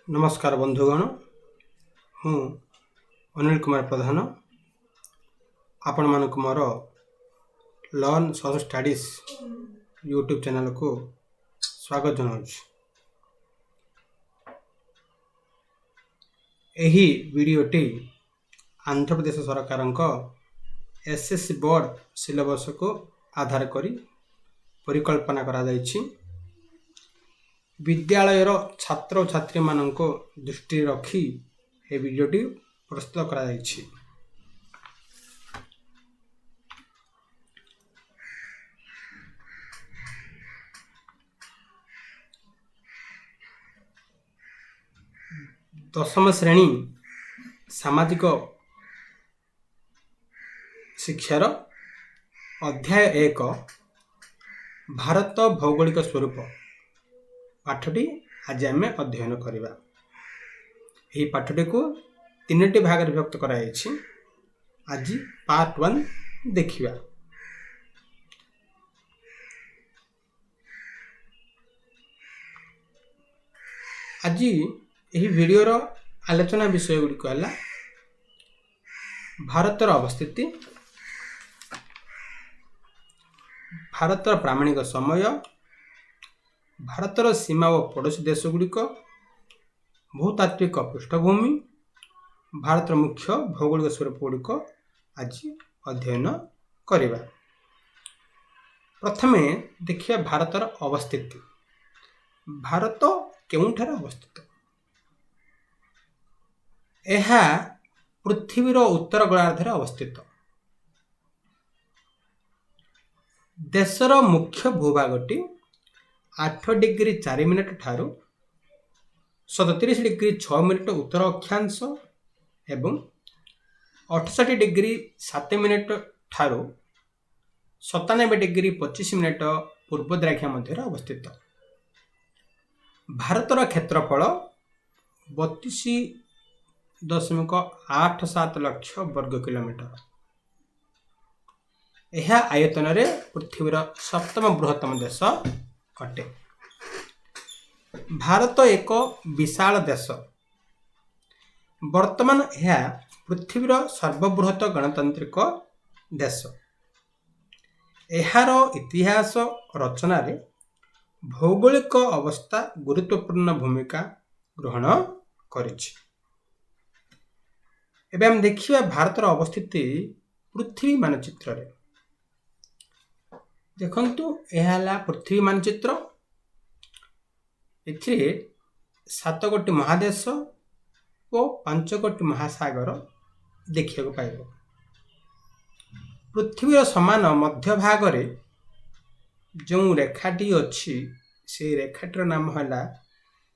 नमस्कार बंधुगण हूँ अनिल कुमार प्रधान आपण मानक मोर learn social studies YouTube channel को स्वागत जनाऊँ। यही वीडियोटी आंध्र प्रदेश सरकार एसएससी बोर्ड सिलेबस को आधार करी परिकल्पना करा जायछि। विद्यालयर छात्र छात्री मानक दृष्टि रखी ए वीडियोटी प्रस्तुत करा जायछि। दशम श्रेणी सामाजिक शिक्षार अध्याय 1 भारत भौगोलिक स्वरूप पाठटी आज आम अध्ययन करवा। यही पाठटी को 3टी भाग विभक्त कराई। आज पार्ट 1 देखिवा। आज यही वीडियोर आलोचना विषय गुड़िक है भारतर अवस्थिति, भारतर प्रामाणिक समय, भारतर सीमा व पड़ोसी देश गुड़िक, भूतात्विक पृष्ठभूमि, भारतर मुख्य भौगोलिक स्वरूप गुड़िक आज अध्ययन करवा। प्रथमे देखिए भारतर अवस्थिति। भारत केउठारे अवस्थित? यह पृथ्वीर उत्तर गोलार्धरे अवस्थित। देशर मुख्य भूभागटी 8 डिग्री 4 मिनिट ठारू 37 डिग्री 6 मिनिट उत्तर अक्षांश एवं 68 डिग्री 7 मिनिट ठारू 97 डिग्री 25 मिनिट पूर्व द्राघिमा मध्य अवस्थित। भारतर क्षेत्रफल 32.87 लाख वर्ग किलोमीटर। यह आयतन रे पृथ्वीर 7म बृहत्तम देश अटे। भारत एक विशाल देश। वर्तमान यह पृथ्वीर सर्वबृहत गणतांत्रिक देश। यार इतिहास रचना रे भौगोलिक अवस्था गुरुत्वपूर्ण भूमिका ग्रहण करिछि। एबे हम देखिए भारतर अवस्थिति पृथ्वी मानचित्र रे। देखंतु यह पृथ्वी मानचित्र। एथिरे 7 गोटी महादेश और 5 गोटी महासागर देखिए पाइब। पृथ्वीर समान मध्य भाग रे जो रेखाटी अच्छी से रेखाटीर नाम है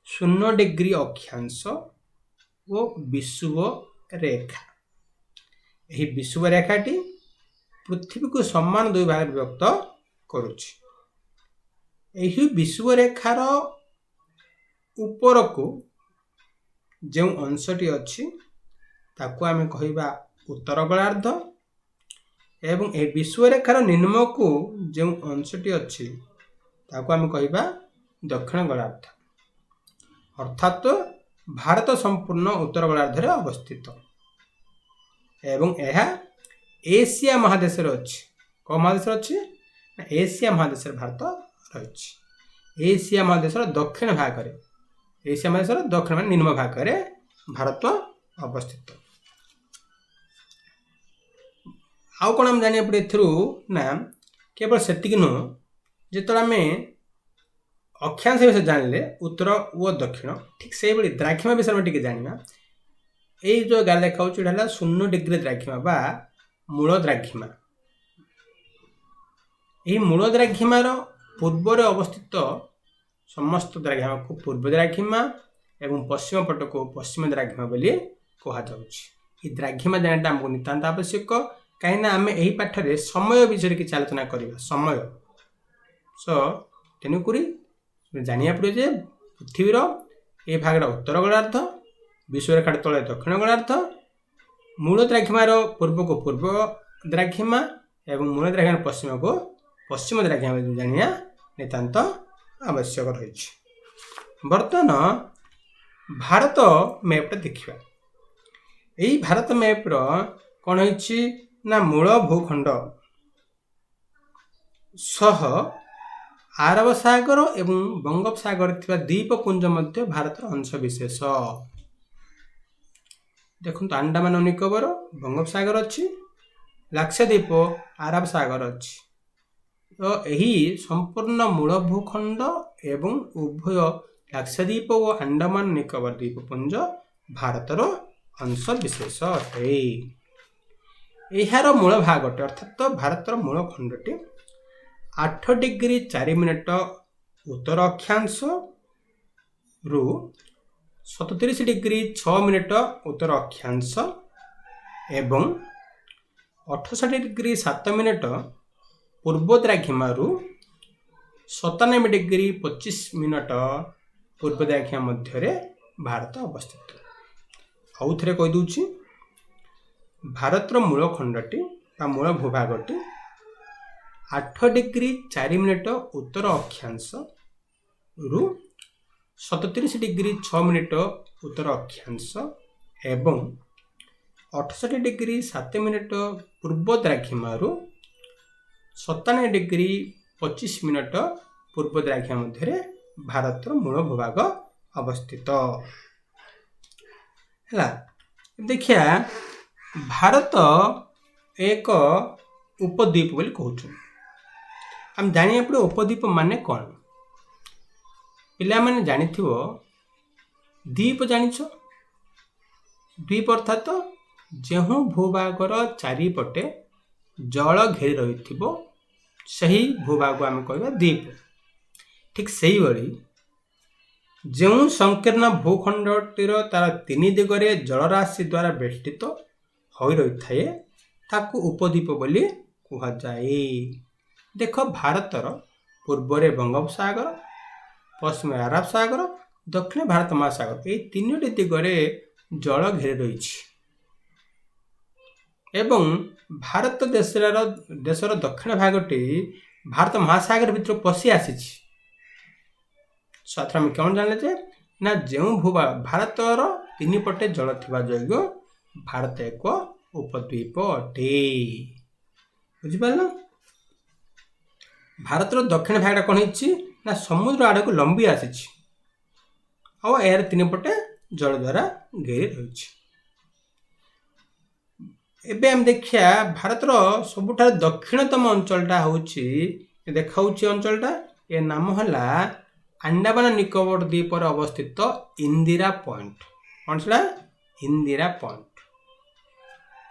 0 डिग्री अक्षांश और विषुव रेखा। यही विषुव रेखाटी पृथ्वी को समान 2 भाग विभक्त करुछि। यही विषुव रेखार ऊपर को जो अंशटी अच्छी ताकू आमे कहिबा उत्तर गोलार्ध एवं ए विषुव रेखार निम्न को जो अंशटी अच्छी ताकू आमे कहिबा दक्षिण गोलार्ध। अर्थात भारत संपूर्ण उत्तर गोलार्ध रे अवस्थित एवं यह एशिया महादेश रे अछि। को महादेश अछि? एशिया महादेश रे भारत रहिछि। एशिया महादेश रो दक्षिण भाग रे, एशिया महादेश रो दक्षिण मान निम्न भाग रे भारत अवस्थित। आउ कोन हम जानिया पड़े थ्रू ना केवल सेतिक नो जेतला में अक्षांश विषय जानले उत्तर व दक्षिण ठीक से बड़ी द्राघिमा विषय में टिके जानिबा। ए जो गाल देखा होछ एला 0 डिग्री द्राघिमा बा मूल द्राघिमा। यही मूल द्राघिमार पूर्व रे अवस्थित समस्त द्राघिमा को पूर्व द्राघिमा एवं पश्चिम पट को पश्चिम द्राघिमा बोली कहा जाउछि। ई द्राघिमा जानटा हमको नितांत आवश्यक कहीं आम यही पाठ रे समय विषय की आलोचना करवा। समय सो तेणुकरी जानिया पड़े जे पृथ्वीर ए भागटा उत्तर गोलार्ध, विषुवरेखा तले दक्षिण गोलार्ध, मूल द्राघिमार पूर्व को पूर्व द्राघिमा एवं मूल द्राघिमार पश्चिम को पश्चिम द्राघिमा जानिया नितांत आवश्यक रही। बर्तमान भारत मैपटा देखा यही भारत मैप्र कौन होइछि ना मूल भूखंड सह आरब सागर एवं बंगोपसागर थिबा द्वीपपुंज मध्य भारतर अंश विशेष देखो अंडमान और निकोबर बंगोपसागर अच्छी लाक्षाद्वीप आरब सागर अच्छी तो यही संपूर्ण मूल भूखंड एवं उभय लाक्षाद्वीप और अंडमान निकोबर द्वीपपुंज भारतर अंश विशेष अटे यार मूल भागटे अर्थात भारतर मूल खंडटी 8 डिग्री 4 मिनिट उत्तर अक्षांश रु 37 डिग्री 6 मिनिट उत्तर अक्षांश एवं 68 डिग्री 7 मिनिट पूर्व द्राघिमा रु 97 डिग्री 25 मिनिट पूर्व द्राघिमा मध्य भारत अवस्थित आउ थे कहीदे भारतर मूल खंडटी मूल भूभागटी 8 डिग्री 4 मिनिट उत्तर अक्षांश रु 37 डिग्री 6 मिनिट उत्तर अक्षांश एवं 68 डिग्री 7 मिनिट पूर्व द्राघिमा रु 97 डिग्री 25 मिनिट पूर्व द्राघिमा मध्य भारतर मूल भूभाग अवस्थित है। देखिया भारत एक उपद्वीप बोली कहूँ हम जानिए पड़े उपद्वीप माने कौन पिला माने जानी द्वीप जानिछ द्वीप अर्थात जो भूभागर चारिपटे जल घेरी रही सही भूभाग आम कह द्वीप ठीक से ही जो संकीर्ण भूखंडटीर तार 3 दिगरे जलराशि द्वारा बेष्टित हो रही थाए ताकू उपद्वीप बोली कहुए। देख भारतर पूर्व बंगोपसागर पश्चिम अरब सागर दक्षिण भारत महासागर ये 3टी दिगरे जल घेरी रही एवं भारत देशर दक्षिण भागटी भारत महासागर भीतर पशि आसी आम कौन जाने ना जो भूभाग भारतर 3 पटे जल थिबा जोग्य भारत एक उपद्वीप अटे बुझिपार भारतर दक्षिण भागटा कौन ना समुद्र आड़ को लंबी आसी यार 3 पटे जल द्वारा घेरी रही। एबे हम देखिया भारतर सबुठ दक्षिणतम अंचलटा होची देखा अंचलटा ए नाम है अंडमान निकोबर द्वीपर अवस्थित इंदिरा पॉइंट कौन सा इंदिरा पॉइंट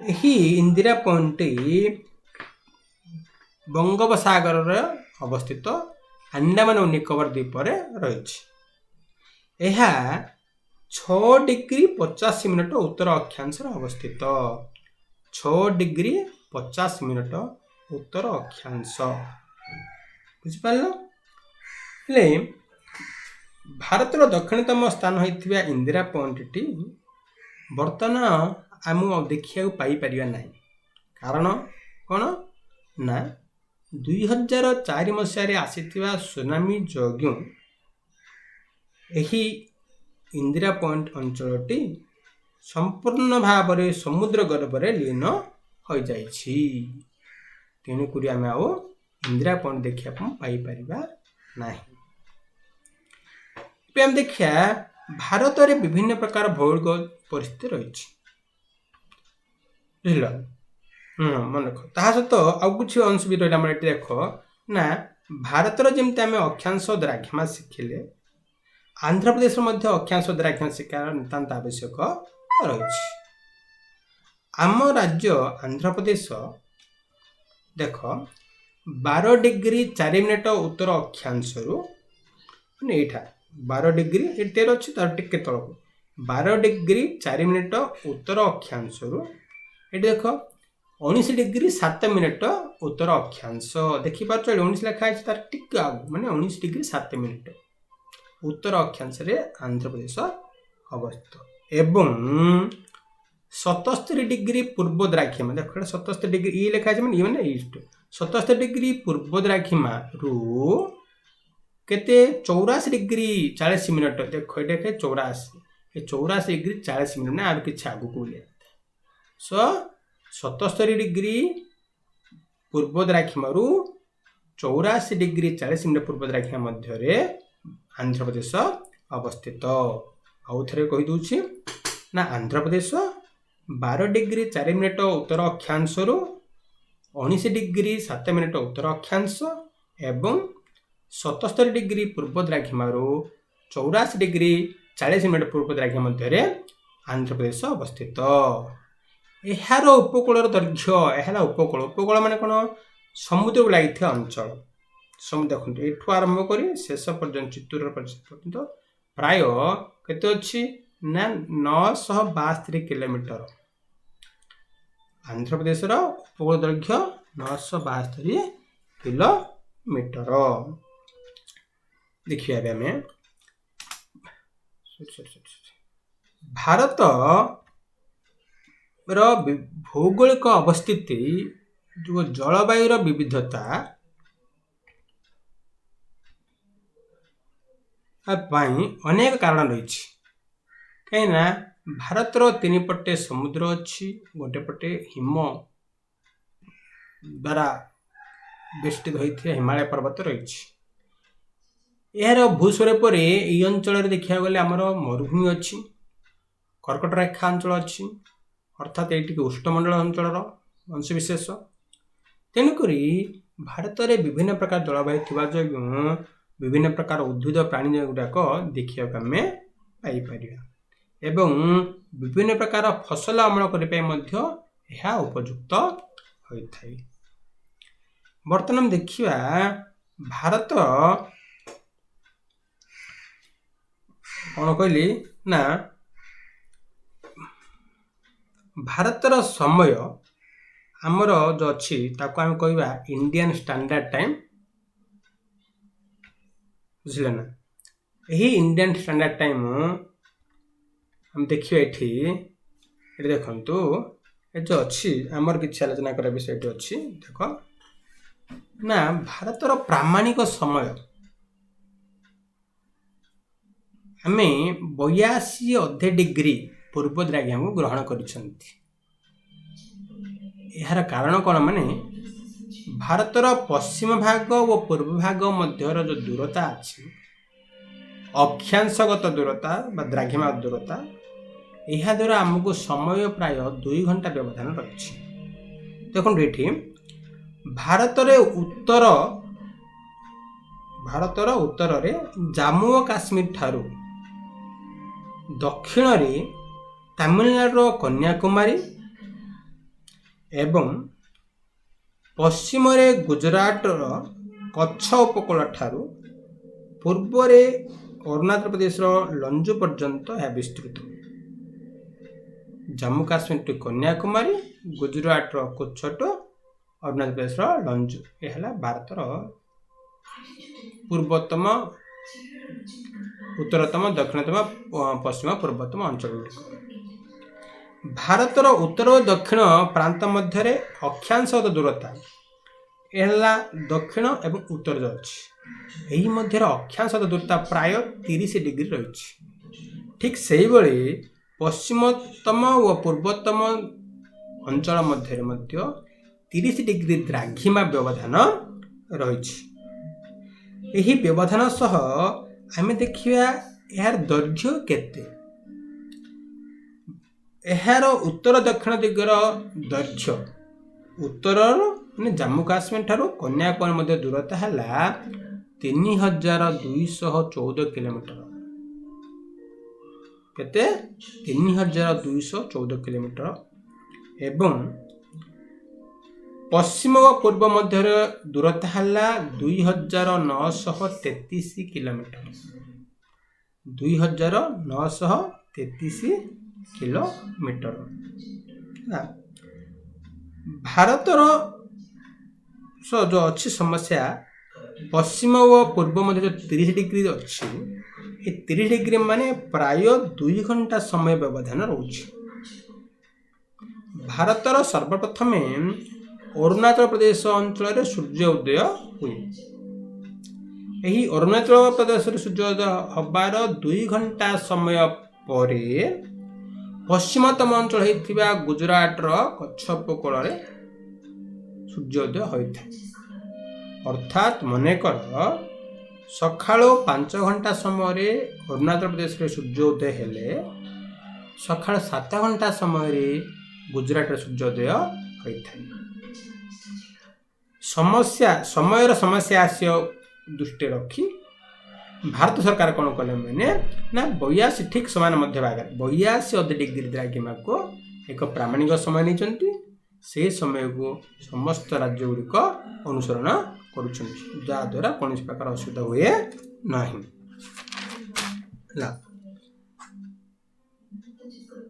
यही इंदिरा पॉइंट बंगोपसागर अवस्थित अंडमान और निकोबर द्वीपर रही 6 डिग्री 50 मिनिट उत्तर अक्षांश अवस्थित 6 डिग्री 50 मिनिट उत्तर अक्षांश बुझिपार भारतर दक्षिणतम स्थान होता इंदिरा पॉइंटटी बर्तमान आम देखा पाई ना कारण कौन ना 2004 मसीह आसीथिबा सुनामी जोग्य यही इंदिरा पॉइंट अंचलटी संपूर्ण भाव में समुद्र गर्भरे लीन हो जाइछि तेणुक आम आओ इंदिरा पॉइंट देखा पाई ना। हम देखिया भारत में विभिन्न प्रकार भौगोलिक परिस्थिति रही बुझल मन रख ता सहित आउ कुछ अंश भी रहा ये देख ना भारतर जमी आम अक्षांश द्राघिमा शिखिले आंध्र प्रदेश अक्षांश द्राघिमा शिक्षार नितांत आवश्यक रही। आम राज्य आंध्र प्रदेश देख 12 डिग्री 4 मिनिट उत्तर अक्षांश यहाँ 12 डिग्री 13 अच्छी तार टिके तलक 12 डिग्री 4 मिनिट उत्तर अक्षांश ये देख 19 डिग्री 7 मिनिट उत्तर अक्षांश देखिपार 19 लिखाई तार टिक माने 19 डिग्री 7 मिनिट उत्तर अक्षांश आंध्र प्रदेश अवस्थित एवं 77 डिग्री पूर्व द्राघिमा देख 77 डिग्री ये लिखाई मैंने ये मैंने ईस्ट 77 डिग्री पूर्व द्राघिमा रु केते 84 डिग्री 40 मिनिट देख ये 84 ये 84°40' ना आर किछि आगु को लिया सो 77° पूर्व द्राघिमारू 84°40' पूर्व द्राघिमा मध्य आंध्र प्रदेश अवस्थित। आउ थे कहीदे ना आंध्र प्रदेश 12°4' उत्तर अक्षांश 19°7' उत्तर अक्षांश एवं 77° पूर्व द्राघिमारू 84°40' पूर्व द्राघिमा मध्य आंध्र प्रदेश अवस्थित। यार उपकूल दैर्घ्य यह उपकूल उपकूल मान कौन समुद्र को लगी अंचल समुद्र देखते एठू आरंभ कर शेष पर्यंत चित्तूर पर्यंत प्राय केते अच्छी ना 962 किलोमीटर आंध्र प्रदेश उपकूल दैर्घ्य 962 किलोमीटर। देखिए आम भारत भौगोलिक अवस्थिति जो जलवायु विविधता अनेक कारण रही कहीं भारतर 3 पटे समुद्र अच्छी गोटे पटे हिम द्वारा बेष्टित होता हिमालय पर्वत रही यार भूस्वरूप ये अंचल देखा गले आमर मरुभूमि अच्छी कर्कट रेखा अंचल अच्छी अर्थात ये उष्णमंडल अंचल अंशविशेष तेणुक भारत में विभिन्न प्रकार जलवायु थी जो विभिन्न प्रकार उद्भिद प्राणी गुड़ाक देखा आम पाइपर एवं विभिन्न प्रकार फसल अमल करने उपयुक्त होता है। बर्तमान देखिए भारत कौन कहली ना भारतर समय आमर जो अच्छी ताको आम कहवा इंडियन स्टैंडर्ड टाइम बुझे ना यही इंडियन स्टैंडर्ड टाइम हम देखिए ये देखु ये जो अच्छी आमर किसी आलोचना कर विषय अच्छी देख ना भारतर प्रामाणिक समय आम 82.5 पूर्व द्राघिमा को ग्रहण कर यार कारण कौन माने भारतर पश्चिम भाग और पूर्व भाग मध्यर जो दूरता अच्छी अक्षांशगत दूरता बा द्राघिमा दूरता यह द्वारा आमको समय प्राय 2 घंटा व्यवधान रही। देखो ये भारतर उत्तर रे जम्मू और काश्मीर ठारू दक्षिण रे तमिलनाडु कन्याकुमारी एवं पश्चिम रे गुजरात कच्छ उपकूल ठारू पूर्व रे अरुणाचल प्रदेश लंजू पर्यंत यह विस्तृत जम्मू काश्मीर टू कन्याकुमारी गुजरात कच्छ टू अरुणाचल प्रदेश लंजू यह भारतर पूर्वतम उत्तरतम दक्षिणतम पश्चिम पूर्वतम अंचल भारतर उत्तर और दक्षिण प्रांत मध्य अक्षांशगत दूरता यह दक्षिण एवं उत्तर अच्छी यही मध्य अक्षांशगत दूरता प्राय 30° रही। ठीक से पश्चिमतम और पूर्वतम अंचल मध्य 30° द्राघिमा व्यवधान रही। यही व्यवधान सह आम देखिया यार दैर्घ्य केते यार उत्तर दक्षिण दिगर दैर्घ्य उत्तर जम्मू काश्मीर ठारू कन्याकुमारी मध्य दूरता है 3214 किलोमीटर केते 3214 किलोमीटर एवं पश्चिम व पूर्व मध्य दूरता है 2933 किलोमीटर 2933 किलोमीटर। भारतर जो अच्छी समस्या पश्चिम व पूर्व मध्य जो 30° अच्छी ये 30° माने प्राय 2 घंटा समय व्यवधान रोचे। भारतर सर्वप्रथम अरुणाचल प्रदेश अंचल सूर्य उदय हुए। यही अरुणाचल प्रदेश सूर्योदय हबार 2 घंटा समय ପରେ ପଶ୍ଚିମତମ ଅଞ୍ଚଳ ହୋଇଥିବା ଗୁଜରାଟର କଚ୍ଛ ଉପକୂଳରେ ସୂର୍ଯ୍ୟୋଦୟ ହୋଇଥାଏ। ଅର୍ଥାତ୍ ମନେକର ସକାଳୁ 5 ଘଣ୍ଟା ସମୟରେ ଅରୁଣାଚଳ ପ୍ରଦେଶରେ ସୂର୍ଯ୍ୟୋଦୟ ହେଲେ ସକାଳ 7 ଘଣ୍ଟା ସମୟରେ ଗୁଜରାଟରେ ସୂର୍ଯ୍ୟୋଦୟ ହୋଇଥାଏ। ସମୟର ସମସ୍ୟା ଆସିବା ଦୃଷ୍ଟିରେ ରଖି ଭାରତ ସରକାର କ'ଣ କଲେ ମାନେ ନା 82 ଠିକ୍ ସମାନ ମଧ୍ୟ ଭାଗରେ 82 ଅଧେ ଡିଗ୍ରୀ ଦ୍ରାଘିମାକୁ ଏକ ପ୍ରାମାଣିକ ସମୟ ନେଇଛନ୍ତି। ସେହି ସମୟକୁ ସମସ୍ତ ରାଜ୍ୟ ଗୁଡ଼ିକ ଅନୁସରଣ କରୁଛନ୍ତି, ଯାହାଦ୍ୱାରା କୌଣସି ପ୍ରକାର ଅସୁବିଧା ହୁଏ ନାହିଁ।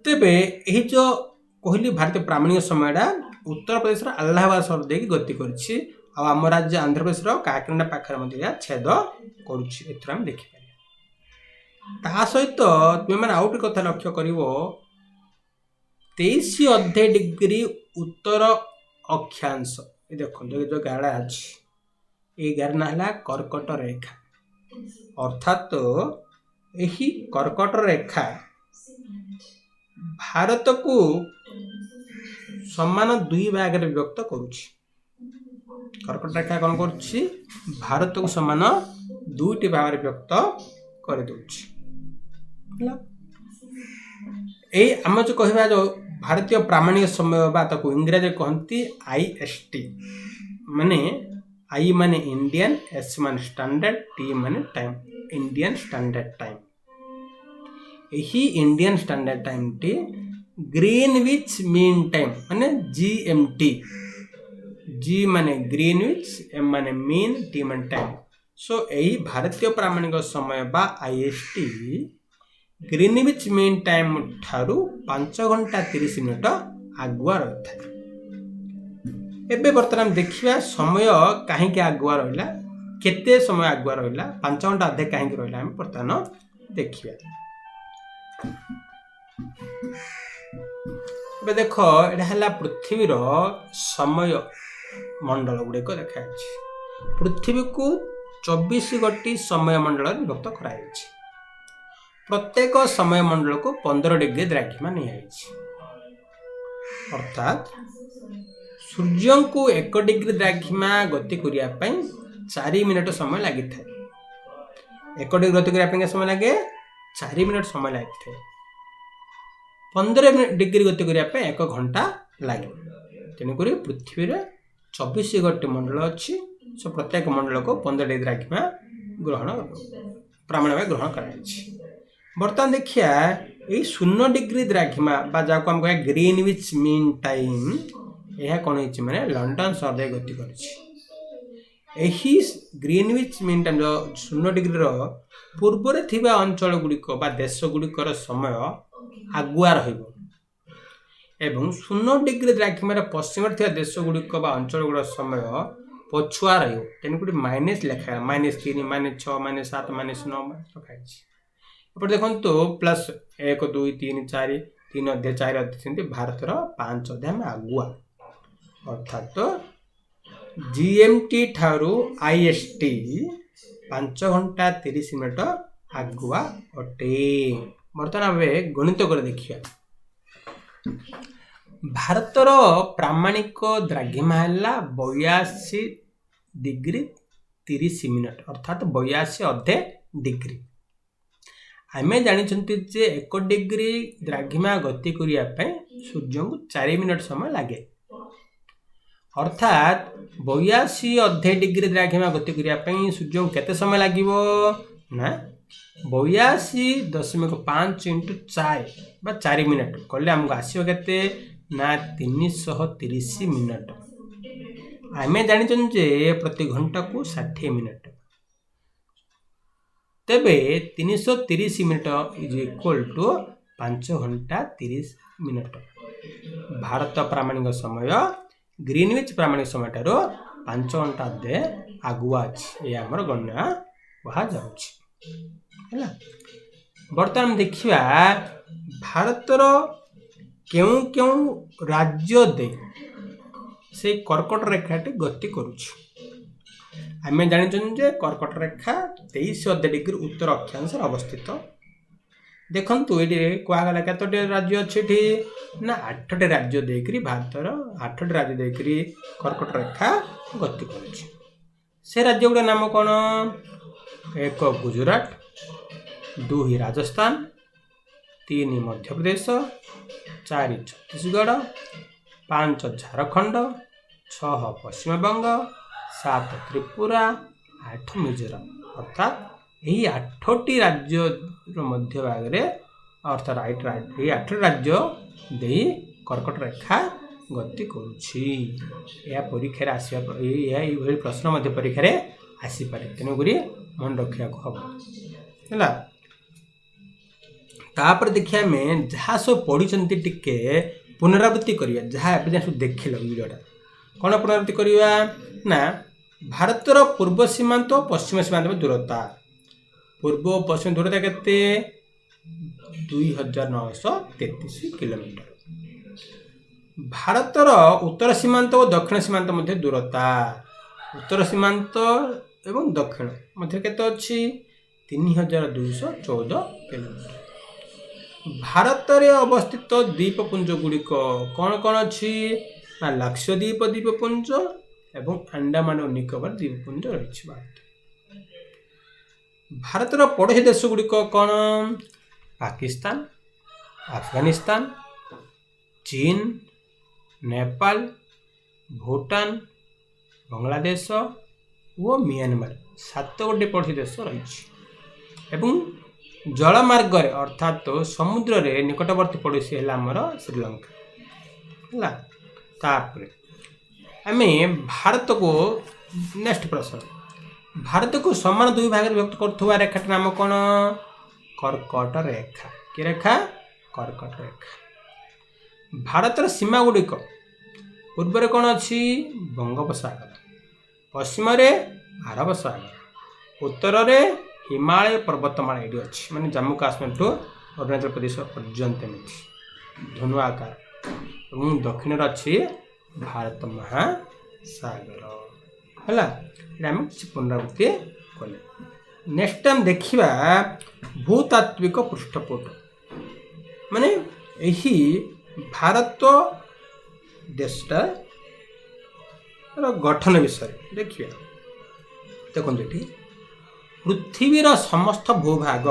ତେବେ ଏହି ଯେଉଁ କହିଲି ଭାରତୀୟ ପ୍ରାମାଣିକ ସମୟଟା ଉତ୍ତରପ୍ରଦେଶର ଆହ୍ଲାବାଦ ସହର ଦେଇକି ଗତି କରିଛି, ଆଉ ଆମ ରାଜ୍ୟ ଆନ୍ଧ୍ରପ୍ରଦେଶର କାକିନାଡା ପାଖରେ ମଧ୍ୟ ଏହା ଛେଦ କରୁଛି। ଏଥିରୁ ଆମେ ଦେଖିପାରିବା। ତା ସହିତ ତୁମେମାନେ ଆଉ ଗୋଟେ କଥା ଲକ୍ଷ୍ୟ କରିବ, 23 ଅଧେ ଡିଗ୍ରୀ ଉତ୍ତର ଅକ୍ଷାଂଶ, ଏ ଦେଖନ୍ତୁ ଏ ଯେଉଁ ଗାଡ଼ା ଅଛି, এই ଗାର ନାଁ ହେଲା କର୍କଟ ରେଖା। ଅର୍ଥାତ୍ ଏହି କର୍କଟ ରେଖା ଭାରତକୁ ସମାନ 2 ଭାଗରେ ବିଭକ୍ତ କରୁଛି। କର୍କଟ ରେଖା କ'ଣ କରୁଛି? ଭାରତକୁ ସମାନ 2ଟି ଭାଗରେ ବିଭକ୍ତ କରିଦେଉଛି। এই ଆମେ ଯେଉଁ କହିବା ଯେଉଁ ଭାରତୀୟ ପ୍ରାମାଣିକ ସମୟ ବା ତାକୁ ଇଂରାଜୀରେ କହନ୍ତି IST, ମାନେ I ମାନେ ଇଣ୍ଡିଆନ୍, S ମାନେ ଷ୍ଟାଣ୍ଡାର୍ଡ, T ମାନେ ଟାଇମ୍, ଇଣ୍ଡିଆନ୍ ଷ୍ଟାଣ୍ଡାର୍ଡ ଟାଇମ୍। ଏହି Indian standard ଟାଇମ୍ଟି Greenwich mean time ମାନେ GMT, G ମାନେ ଗ୍ରୀନୱିଚ୍, M ମାନେ ମିନ୍, T ମାନେ ଟାଇମ୍। ସୋ ଏହି ଭାରତୀୟ ପ୍ରାମାଣିକ ସମୟ ବା IST ଗ୍ରୀନୱିଚ୍ ମିନ୍ ଟାଇମ୍ ଠାରୁ 5 ଘଣ୍ଟା 30 ମିନିଟ୍ ଆଗୁଆ ରହିଥାଏ। ଏବେ ବର୍ତ୍ତମାନ ଦେଖିବା ସମୟ କାହିଁକି ଆଗୁଆ ରହିଲା, କେତେ ସମୟ ଆଗୁଆ ରହିଲା, 5 ଘଣ୍ଟା ଅଧେ କାହିଁକି ରହିଲା, ଆମେ ବର୍ତ୍ତମାନ ଦେଖିବା। ଏବେ ଦେଖ, ଏଇଟା ହେଲା ପୃଥିବୀର ସମୟ ମଣ୍ଡଳ ଗୁଡ଼ିକ ଦେଖାଯାଇଛି। ପୃଥିବୀକୁ 24 ଗୋଟି ସମୟ ମଣ୍ଡଳରେ ବିଭକ୍ତ କରାଯାଇଛି। ପ୍ରତ୍ୟେକ ସମୟ ମଣ୍ଡଳକୁ 15 ଡିଗ୍ରୀ ଦ୍ରାଘିମା ନିଆଯାଇଛି। ଅର୍ଥାତ୍ ସୂର୍ଯ୍ୟଙ୍କୁ 1 ଡିଗ୍ରୀ ଦ୍ରାଘିମା ଗତି କରିବା ପାଇଁ 4 ମିନିଟ୍ ସମୟ ଲାଗିଥାଏ। 1 ଡିଗ୍ରୀ ଗତି କରିବା ପାଇଁ ସମୟ ଲାଗେ 4 ମିନିଟ୍ ସମୟ ଲାଗିଥାଏ। 15 ଡିଗ୍ରୀ ଗତି କରିବା ପାଇଁ 1 ଘଣ୍ଟା ଲାଗେ। ତେଣୁକରି ପୃଥିବୀରେ 24 ଗୋଟି ମଣ୍ଡଳ ଅଛି। ସୋ ପ୍ରତ୍ୟେକ ମଣ୍ଡଳକୁ 15 ଡିଗ୍ରୀ ଦ୍ରାଘିମା ପ୍ରାମାଣିକ ଭାବେ ଗ୍ରହଣ କରାଯାଇଛି। ବର୍ତ୍ତମାନ ଦେଖିବା ଏଇ 0 ଡିଗ୍ରୀ ଦ୍ରାଘିମା ବା ଯାହାକୁ ଆମେ କହିବା ଗ୍ରୀନୱିଚ୍ ମିନ୍ ଟାଇମ୍, ଏହା କ'ଣ ହେଇଛି ମାନେ ଲଣ୍ଡନ ସହର ଦେଇ ଗତି କରିଛି। ଏହି ଗ୍ରୀନୱିଚ୍ ମିନ୍ ଟାଇମ୍ 0 ଡିଗ୍ରୀର ପୂର୍ବରେ ଥିବା ଅଞ୍ଚଳ ଗୁଡ଼ିକ ବା ଦେଶ ଗୁଡ଼ିକର ସମୟ ଆଗୁଆ ରହିବ ଏବଂ 0 ଡିଗ୍ରୀ ଦ୍ରାଘିମାର ପଶ୍ଚିମରେ ଥିବା ଦେଶ ଗୁଡ଼ିକ ବା ଅଞ୍ଚଳ ଗୁଡ଼ିକର ସମୟ ପଛୁଆ ରହିବ। ତେଣୁକରି ମାଇନସ୍ ଲେଖା -3, -6, -7, -9 ରଖାଯାଇଛି। ଏପଟେ ଦେଖନ୍ତୁ ପ୍ଲସ୍ 1, 2, 3, 4, 3 ଅଧେ 4 ଅଧେ, ସେମିତି ଭାରତର 5 ଅଧେ ଆମେ ଆଗୁଆ। ଅର୍ଥାତ୍ GMT ଠାରୁ IST 5 ଘଣ୍ଟା 30 ମିନିଟ୍ ଆଗୁଆ ଅଟେ। ବର୍ତ୍ତମାନ ଆମେ ଗଣିତ କରି ଦେଖିବା। ଭାରତର ପ୍ରାମାଣିକ ଦ୍ରାଘିମା ହେଲା 82 ଡିଗ୍ରୀ 30 ମିନିଟ୍, ଅର୍ଥାତ୍ 82 ଅଧେ ଡିଗ୍ରୀ। ଆମେ ଜାଣିଛନ୍ତି ଯେ 1 ଡିଗ୍ରୀ ଦ୍ରାଘିମା ଗତି କରିବା ପାଇଁ ସୂର୍ଯ୍ୟଙ୍କୁ 4 ମିନିଟ୍ ସମୟ ଲାଗେ। ଅର୍ଥାତ୍ 82 ଅଧେ ଡିଗ୍ରୀ ଦ୍ରାଘିମା ଗତି କରିବା ପାଇଁ ସୂର୍ଯ୍ୟଙ୍କୁ କେତେ ସମୟ ଲାଗିବ ନା 82.5 × 4 ବା 4 ମିନିଟ୍ କଲେ ଆମକୁ ଆସିବ କେତେ ନା 330 ମିନିଟ୍। ଆମେ ଜାଣିଛନ୍ତି ଯେ ପ୍ରତି ଘଣ୍ଟାକୁ 60 ମିନିଟ୍। ତେବେ 330 ମିନିଟ୍ ଇଜ୍ ଇକ୍ୱାଲ୍ ଟୁ 5 ଘଣ୍ଟା 30 ମିନିଟ୍। ଭାରତ ପ୍ରାମାଣିକ ସମୟ ଗ୍ରୀନୱିଚ୍ ପ୍ରାମାଣିକ ସମୟ ଠାରୁ 5 ଘଣ୍ଟା ଅଧେ ଆଗୁଆ ଅଛି। ଏହା ଆମର ଗଣନା କୁହାଯାଉଛି। ହେଲା, ବର୍ତ୍ତମାନ ଦେଖିବା ଭାରତର କେଉଁ କେଉଁ ରାଜ୍ୟ ଦେଇ ସେଇ କର୍କଟ ରେଖାଟି ଗତି କରୁଛି। ଆମେ ଜାଣିଛନ୍ତି ଯେ କର୍କଟ ରେଖା 23 ଅଧେ ଡିଗ୍ରୀ ଉତ୍ତର ଅକ୍ଷାଂଶରେ ଅବସ୍ଥିତ। देखु ये कहगला कतोटी राज्य अच्छी ना 8टी राज्य देकर भारतर 8टी राज्य देकर कर्कट रेखा गति कर से राज्य गुड़ा नाम कौन 1 गुजरात 2 राजस्थान 3 मध्य प्रदेश 4 छत्तीसगढ़ 5 झारखंड 6 पश्चिम बंग 7 त्रिपुरा 8 मिजोरम अर्थात यही 8टी राज्य मध्य भाग में अर्थात 8टी राज्य दे कर्कट रेखा गति करुछि परीक्षा आसवा प्रश्न परीक्षा आसीपे तेणुक मन रखा हम तापर देखिए आम जहाँ सब पढ़ी टिके पुनरावृत्ति करिया जहाँ एबे सब देखिल वीडियोटा कौन पुनरावृत्ति करिया ना भारतर पूर्व सीमांत और पश्चिम सीमांत में दूरता पूर्व और पश्चिम दूरता केते 2933 किलोमीटर भारतर उत्तर सीमांत और दक्षिण सीमांत मध्य दूरता उत्तर सीमांत एवं दक्षिण मध्य केते अछि 3214 किलोमीटर भारत में अवस्थित द्वीपपुंज गुड़िक कौन कौन अच्छी ना लक्षद्वीप द्वीपपुंज एवं अंडमान और निकोबार द्वीपपुंज रही भारतर पड़ोसी देश गुड़िक कौन पाकिस्तान अफगानिस्तान चीन नेपाल भूटान बांग्लादेश और म्यांमार 7 गोटे पड़ोसी देश रही जलमार्ग अर्थात समुद्र रे निकटवर्ती पड़ोसी है आमर श्रीलंका है आम भारत को नेक्स्ट प्रश्न भारत को समान 2 भाग विभक्त कर रेखाट नाम कौन कर्कट रेखा कि रेखा कर्कट रेखा भारतर सीमा गुड़िक पूर्व कौन अच्छी बंगोपसागर पश्चिम अरब सागर उत्तर रे हिमालय पर्वतमाला ये अच्छी माने जम्मू काश्मीर टू अरुणाचल प्रदेश पर्यंत धनु आकार और दक्षिण अच्छी भारत महासागर है पुनरावृत्ति कले नेक्स्ट टाइम देखा भूतात्विक पृष्ठपोट माने यही भारत देशटा गठन विषय देखिए देखो ये पृथ्वीर समस्त भूभाग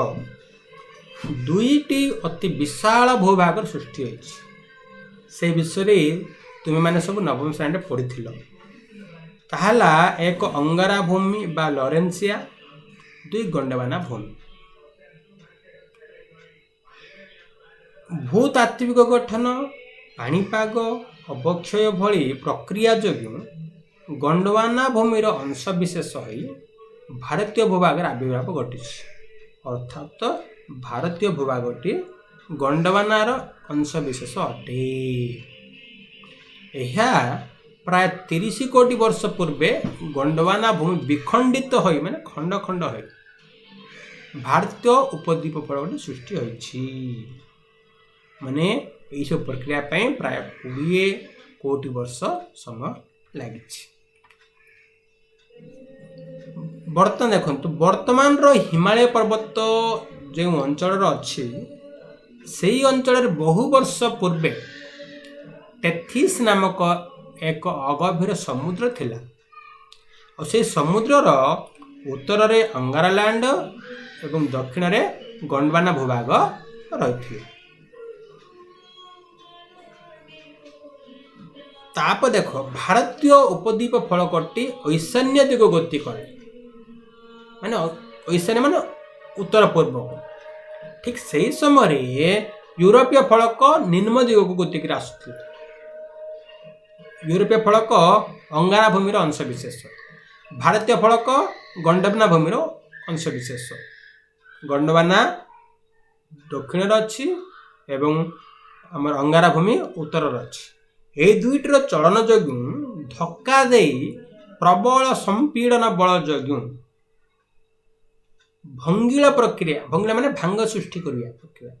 2टी अति विशाल भूभाग सृष्टि होइछि से विषय तुम मैंने सब नवम श्रेणी पढ़ी ताहला एक अंगारा भूमि बा लॉरेंसिया 2 गंडवाना भूमि भूतात्विक गठन पाणीपाग अवक्षय भली प्रक्रिया जोगु गंडवाना भूमिर अंशविशेष होई भारतीय भूभाग आविर्भाव घटी अर्थात भारतीय भूभागटी गंडवानार अंशविशेष अटे यह प्राय 30 कोटी वर्ष पूर्वे गंडवाना भूमि विखंडित हो माने खंड खंड हो भारतीय उपद्वीप फल सृष्टि होइछि माने यही सब प्रक्रिया प्राय 20 कोटी वर्ष समय लगी बर्तमान देखो वर्तमान हिमालय पर्वत जो अंचल अच्छी से अंचल बहु वर्ष पूर्वे टेथिस नामक एक अगभीर समुद्र थिला और से समुद्रर उत्तर रे अंगारालैंड एवं दक्षिण रे गंडवाना भूभाग रही ताप देख भारतीय उपद्वीप फलकटी ईशान्य दिग गति करे माने ईशान्य माने उत्तर पूर्व ठीक सही समय यूरोपीय फलक निम्न दिग को गति कर आसुथिला यूरोपीय फलक अंगारा भूमिर अंशविशेष भारतीय फलक गंडवाना भूमिर अंशविशेष गंडवाना दक्षिण अच्छी एवं आमर अंगारा भूमि उत्तर अच्छी ये दुईटर चलन जोगु धक्का दे प्रबल संपीड़न बल जोगु भंगिला प्रक्रिया भंगिला माने भांग सृष्टि करिया प्रक्रिया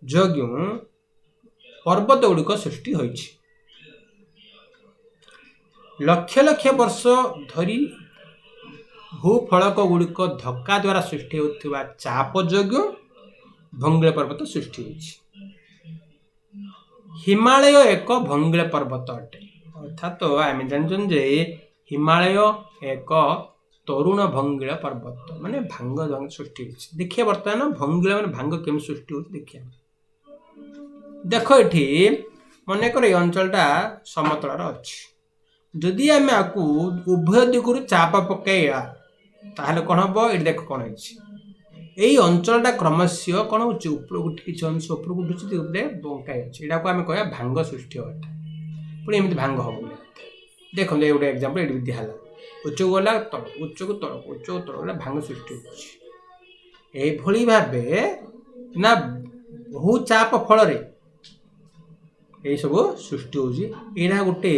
जोगु पर्वत गुड़िक सृष्टि होइछि लक्ष लक्ष वर्ष धरी भूफलक गुड़िक धक्का द्वारा सृष्टि होता चाप जोगु भंगिल पर्वत सृष्टि होइछि। हिमालय एक भंगिल पर्वत अटे अर्थात आम जानछन जे हिमालय एक तरुण भंगिल पर्वत माने भांग जंग सृष्टि होइछि। देखिए वर्तमान भंगिल माने भांग केम सृष्टि होइछि देखिए देख एठी मन कर अंचलटा समतल अच्छी जदि आम आपको उभय दिगुर चाप पकईवा ताहले कौन हम ये देख कौन यही अंचलटा क्रमशः कौन हो किसी अंश उपरको उठुची बंकाई अच्छे यहाँ को आम कह भांग सृष्टि होता पुणी एमती भांग हम देखो ये गोटे एक्जामपल ये दिखाला उच्चक गला तल उच्चक तल उच्चक तल गला भांग सृष्टि होभली भाव ना बहु चाप फल यही सब सृष्टि होना गोटे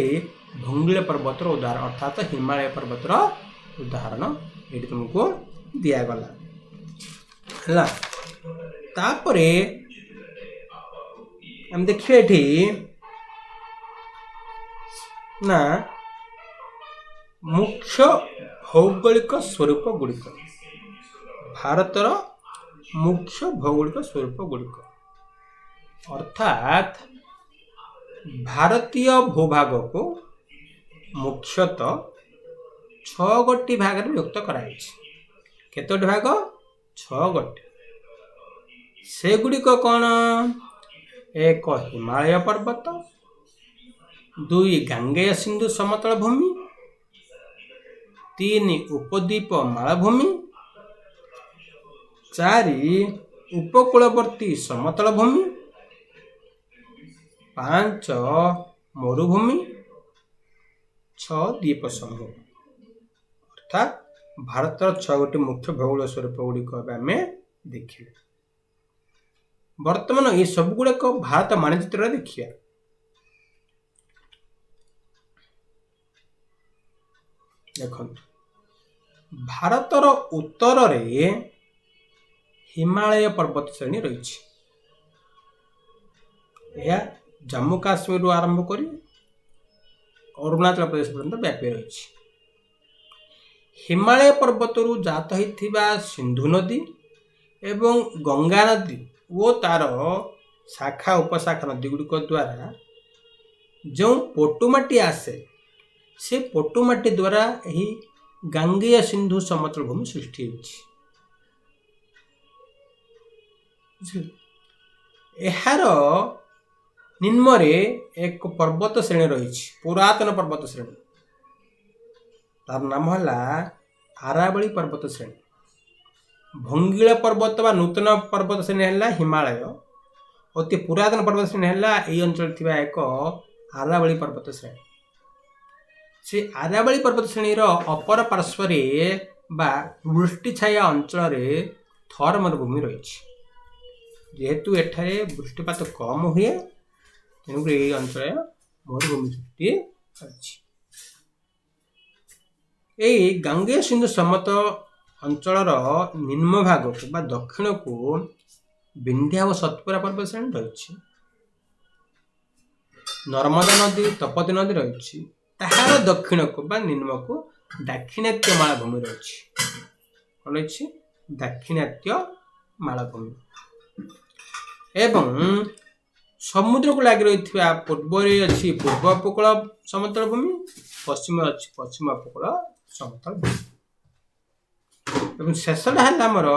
भंगिल पर्वतर उदाहरण अर्थात हिमालय पर्वतर उदाहरण ये तुमको दिगला है तापर हम देखिए ये ना मुख्य भौगोलिक स्वरूप गुड़िक भारतर मुख्य भौगोलिक स्वरूप गुड़िक अर्थात भारतीय भूभाग को मुख्यतः 6 गोटी भाग में विभक्त कराई केतोटी भाग 6 गोटी से गुड़िक कौन एक हिमालय पर्वत 2 गांगेय सिंधु समतल भूमि 3 उपद्वीप मालभूमि 4 उपकूलवर्ती समतल भूमि 5 मरुभूमि 6 द्वीप समूह अर्थात भारतर 6 गोटी मुख्य भौगोलिक स्वरूप गुड़िक आम देखिए वर्तमान ये सब गुड़ाक भारत मानचित्र देखिए देख भारतर उत्तर रे हिमालय पर्वत श्रेणी रही जम्मू काश्मीर आरंभ कर अरुणाचल प्रदेश पर्यंत व्यापी रही हिमालय पर्वत जात होता सिंधु नदी एवं गंगा नदी वो तार शाखा उपशाखा नदी गुड़िक द्वारा जो पटुमाटी आसे से पटुमाटी द्वारा यही गांगेय सिंधु समतल भूमि सृष्टि यार निम्न एक पर्वत श्रेणी रही पुरातन पर्वत श्रेणी तार नाम है आरावली पर्वत श्रेणी भंगिल पर्वत व नूतन पर्वत श्रेणी है हिमालय अति पुरातन पर्वत श्रेणी है यही अंचल थी एक आरावली पर्वत श्रेणी से आरावली पर्वत श्रेणी अपर पार्श्व वृष्टि छाया अंचल थर मरुभूमि रही जेहेतु एठारे वृष्टिपात कम हुए तेणुक ये अंचल मरुभूमि सृष्टि यही गांगेय सिंधु समत अंचल निम्न भाग को दक्षिण को विंध्या और सतपुरा पर्वत श्रेणी रही नर्मदा नदी तपती नदी रही ताहार दक्षिण को निम्न को दाक्षिणात्य मालभूमि रही दाक्षिणात्य मालभूमि एवं समुद्र को लगी रही पूर्व अच्छी पूर्व उपकूल समतल भूमि पश्चिम अच्छी पश्चिम उपकूल समतल भूमि एवं शेषटा है आमर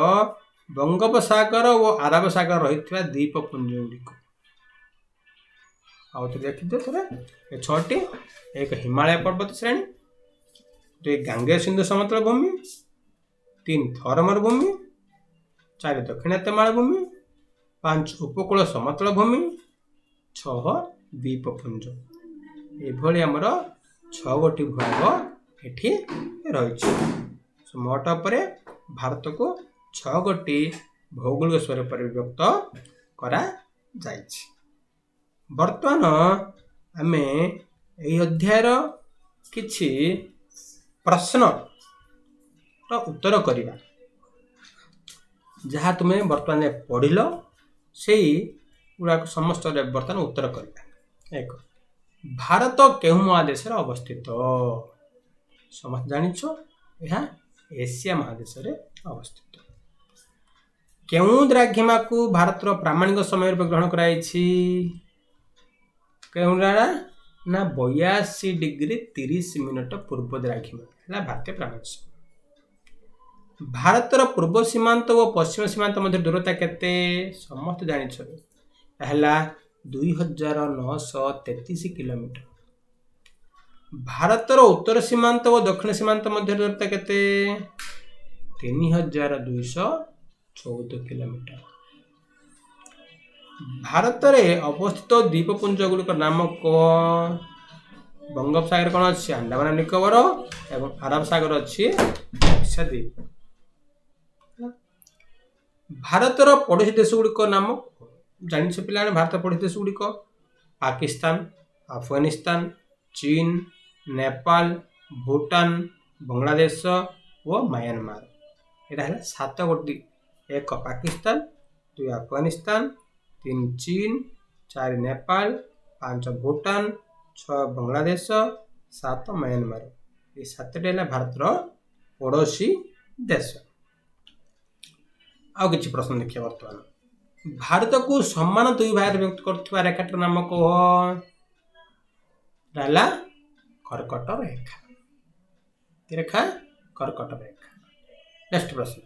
बंगोपसागर और आरब सागर रही द्वीपपुंज गुड़िक आउ देखिए थे 6टी एक हिमालय पर्वत श्रेणी 2 गांगेय सिंधु समतल भूमि 3 थर मरुभूमि 4 दक्षिणात्य मालभूमि 5 उपकूल समतल भूमि 6 द्वीपपुंज ये आमर 6 गोटी भाग एठी रही मोट पर भारत को 6 गोटी भौगोलिक स्वरूप विभक्त करा जायछि। वर्तमान आम यही अध्यायर किछि प्रश्न उत्तर करिबा जहाँ तुम्हें वर्तमान पढ़िल से गुड़ाक समस्त बर्तमान उत्तर करवा। एक भारत केउं महादेश अवस्थित समस्त जानिछ यह एशिया महादेश अवस्थित କେଉଁ ଦ୍ରାଘିମାକୁ ଭାରତର ପ୍ରାମାଣିକ ସମୟ ରୂପେ ଗ୍ରହଣ କରାଯାଇଛି? କେଉଁଟା ନା 82°30' ପୂର୍ବ ଦ୍ରାଘିମା ହେଲା ଭାରତୀୟ ପ୍ରାମାଣିକ ସମୟ। ଭାରତର ପୂର୍ବ ସୀମାନ୍ତ ଓ ପଶ୍ଚିମ ସୀମାନ୍ତ ମଧ୍ୟରେ ଦୂରତା କେତେ? ସମସ୍ତେ ଜାଣିଛ, ହେଲା 2933 କିଲୋମିଟର। ଭାରତର ଉତ୍ତର ସୀମାନ୍ତ ଓ ଦକ୍ଷିଣ ସୀମାନ୍ତ ମଧ୍ୟରେ ଦୂରତା କେତେ? 3214 କିଲୋମିଟର। ଭାରତରେ ଅବସ୍ଥିତ ଦ୍ୱୀପପୁଞ୍ଜ ଗୁଡ଼ିକ ନାମ କଣ? ବଙ୍ଗୋପସାଗର କଣ ଅଛି? ଆଣ୍ଡାମାନ ନିକୋବର ଏବଂ ଆରବ ସାଗର ଅଛି ଲାକ୍ଷାଦ୍ୱୀପ। ଭାରତର ପଡ଼ୋଶୀ ଦେଶ ଗୁଡ଼ିକ ନାମ ଜାଣିଛ ପିଲାମାନେ? ଭାରତର ପଡ଼ୋଶୀ ଦେଶ ଗୁଡ଼ିକ ପାକିସ୍ତାନ, ଆଫଗାନିସ୍ତାନ, ଚୀନ, ନେପାଳ, ଭୁଟାନ, ବାଂଲାଦେଶ ଓ ମାୟାନମାର। ଏଇଟା ହେଲା 7 ଗୋଟି। 1 ପାକିସ୍ତାନ, 2 ଆଫଗାନିସ୍ତାନ, 3 ଚୀନ, 4 ନେପାଳ, 5 ଭୁଟାନ, 6 ବାଂଲାଦେଶ, 7 ମାୟାନମାର। এই 7ଟି ହେଲା ଭାରତର ପଡ଼ୋଶୀ ଦେଶ। ଆଉ କିଛି ପ୍ରଶ୍ନ ଦେଖିବା ବର୍ତ୍ତମାନ। ଭାରତକୁ ସମାନ 2 ଭାଗରେ ବିଭକ୍ତ କରୁଥିବା ରେଖାଟିର ନାମ କହ? ହେଲା କର୍କଟ ରେଖା। ରେଖା କର୍କଟ ରେଖା। ନେକ୍ସଟ ପ୍ରଶ୍ନ।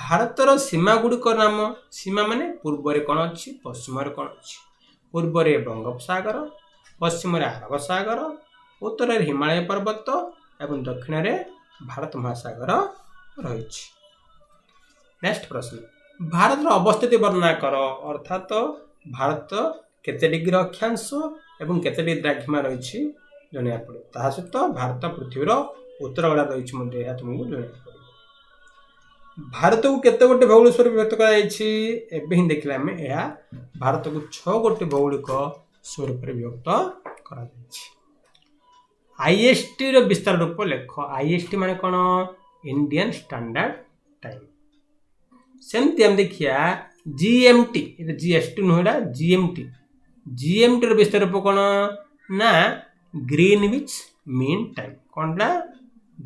ଭାରତର ସୀମା ଗୁଡ଼ିକ ନାମ? ସୀମା ମାନେ ପୂର୍ବରେ କ'ଣ ଅଛି, ପଶ୍ଚିମରେ କ'ଣ ଅଛି? ପୂର୍ବରେ ବଙ୍ଗୋପସାଗର, ପଶ୍ଚିମରେ ଆରବ ସାଗର, ଉତ୍ତରରେ ହିମାଳୟ ପର୍ବତ ଏବଂ ଦକ୍ଷିଣରେ ଭାରତ ମହାସାଗର ରହିଛି। ନେକ୍ସଟ ପ୍ରଶ୍ନ। ଭାରତର ଅବସ୍ଥିତି ବର୍ଣ୍ଣନା କର। ଅର୍ଥାତ ଭାରତ କେତେ ଡିଗ୍ରୀ ଅକ୍ଷାଂଶ ଏବଂ କେତେ ଡିଗ୍ରୀ ଦ୍ରାଘିମା ରହିଛି ଜଣାଇବାକୁ ପଡ଼ିବ। ତାହା ସହିତ ଭାରତ ପୃଥିବୀର ଉତ୍ତର ଗୋଳାର୍ଦ୍ଧରେ ରହିଛି ମଧ୍ୟ ଏହା ତୁମକୁ ଜଣାଇବାକୁ ପଡ଼ିବ। ଭାରତକୁ କେତେ ଗୋଟି ଭୌଗୋଳିକ ସ୍ୱରୂପ ବିଭକ୍ତ କରାଯାଇଛି? ଏବେ ହିଁ ଦେଖିଲେ ଆମେ ଏହା ଭାରତକୁ 6 ଗୋଟି ଭୌଗୋଳିକ ସ୍ୱରୂପରେ ବିଭକ୍ତ କରାଯାଇଛି। ISTର ବିସ୍ତାର ରୂପ ଲେଖ। IST ମାନେ କ'ଣ? Indian standard time. ସେମିତି ଆମେ ଦେଖିବା GMT, এটা GST ନୁହେଁ, ଏଟା GMT। GMTର ବିସ୍ତାର ରୂପ କ'ଣ? ନା ଗ୍ରୀନୱିଚ୍ ମିନ୍ ଟାଇମ୍। କ'ଣଟା?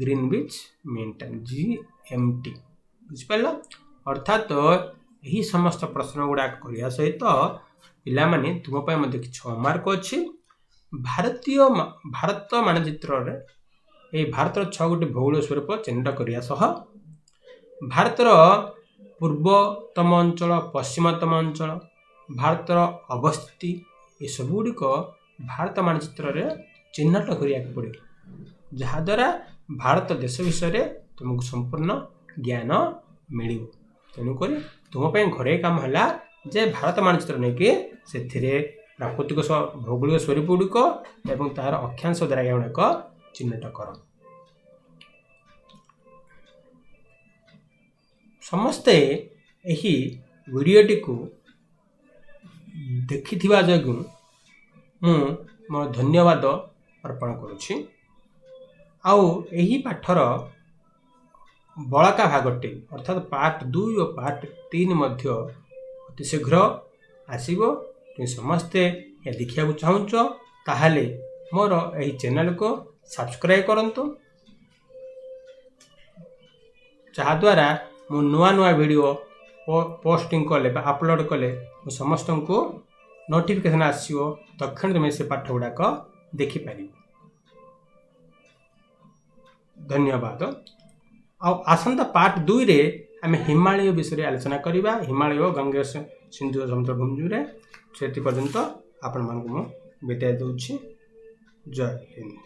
Greenwich mean time, GMT। ବୁଝିପାରିଲ? ଅର୍ଥାତ ଏହି ସମସ୍ତ ପ୍ରଶ୍ନ ଗୁଡ଼ାକ କରିବା ସହିତ ପିଲାମାନେ ତୁମ ପାଇଁ ମଧ୍ୟ କିଛି ହୋମୱାର୍କ ଅଛି। ଭାରତ ମାନଚିତ୍ରରେ ଏହି ଭାରତର 6 ଗୋଟି ଭୌଗୋଳିକ ସ୍ୱରୂପ ଚିହ୍ନଟ କରିବା ସହ ଭାରତର ପୂର୍ବତମ ଅଞ୍ଚଳ, ପଶ୍ଚିମତମ ଅଞ୍ଚଳ, ଭାରତର ଅବସ୍ଥିତି ଏସବୁ ଗୁଡ଼ିକ ଭାରତ ମାନଚିତ୍ରରେ ଚିହ୍ନଟ କରିବାକୁ ପଡ଼ିବ, ଯାହାଦ୍ୱାରା ଭାରତ ଦେଶ ବିଷୟରେ ତୁମକୁ ସମ୍ପୂର୍ଣ୍ଣ ଜ୍ଞାନ ମିଳିବ। ତେଣୁକରି ତୁମ ପାଇଁ ଘରୋଇ କାମ ହେଲା ଯେ ଭାରତ ମାନଚିତ୍ର ନେଇକି ସେଥିରେ ପ୍ରାକୃତିକ ଭୌଗୋଳିକ ସ୍ୱରୂପ ଗୁଡ଼ିକ ଏବଂ ତାହାର ଅକ୍ଷାଂଶ ଦ୍ୱାରା ଗୁଡ଼ାକ ଚିହ୍ନଟ କର। ସମସ୍ତେ ଏହି ଭିଡ଼ିଓଟିକୁ ଦେଖିଥିବା ଯୋଗୁଁ ମୁଁ ମୋର ଧନ୍ୟବାଦ ଅର୍ପଣ କରୁଛି। ଆଉ ଏହି ପାଠର ବଳକା ଭାଗଟି ଅର୍ଥାତ ପାର୍ଟ 2 ଓ ପାର୍ଟ 3 ମଧ୍ୟ ଅତି ଶୀଘ୍ର ଆସିବ। ତୁମେ ସମସ୍ତେ ଏହା ଦେଖିବାକୁ ଚାହୁଁଛ ତାହେଲେ ମୋର ଏହି ଚ୍ୟାନେଲକୁ ସବସ୍କ୍ରାଇବ୍ କରନ୍ତୁ, ଯାହାଦ୍ୱାରା ମୁଁ ନୂଆ ନୂଆ ଭିଡ଼ିଓ ପୋଷ୍ଟିଂ କଲେ ବା ଅପଲୋଡ଼ କଲେ ମୁଁ ସମସ୍ତଙ୍କୁ ନୋଟିଫିକେସନ୍ ଆସିବ, ତକ୍ଷଣ ତୁମେ ସେ ପାଠ ଗୁଡ଼ାକ ଦେଖିପାରିବ। ଧନ୍ୟବାଦ। ଆଉ ଆସନ୍ତା ପାର୍ଟ 2ରେ ଆମେ ହିମାଳୟ ବିଷୟରେ ଆଲୋଚନା କରିବା। ହିମାଳୟ ଗଙ୍ଗା ସିନ୍ଧୁ ସମତଳଭୂମିରେ। ସେଥି ପର୍ଯ୍ୟନ୍ତ ଆପଣମାନଙ୍କୁ ମୁଁ ବିଦାୟ ଦେଉଛି। ଜୟ ହିନ୍ଦ।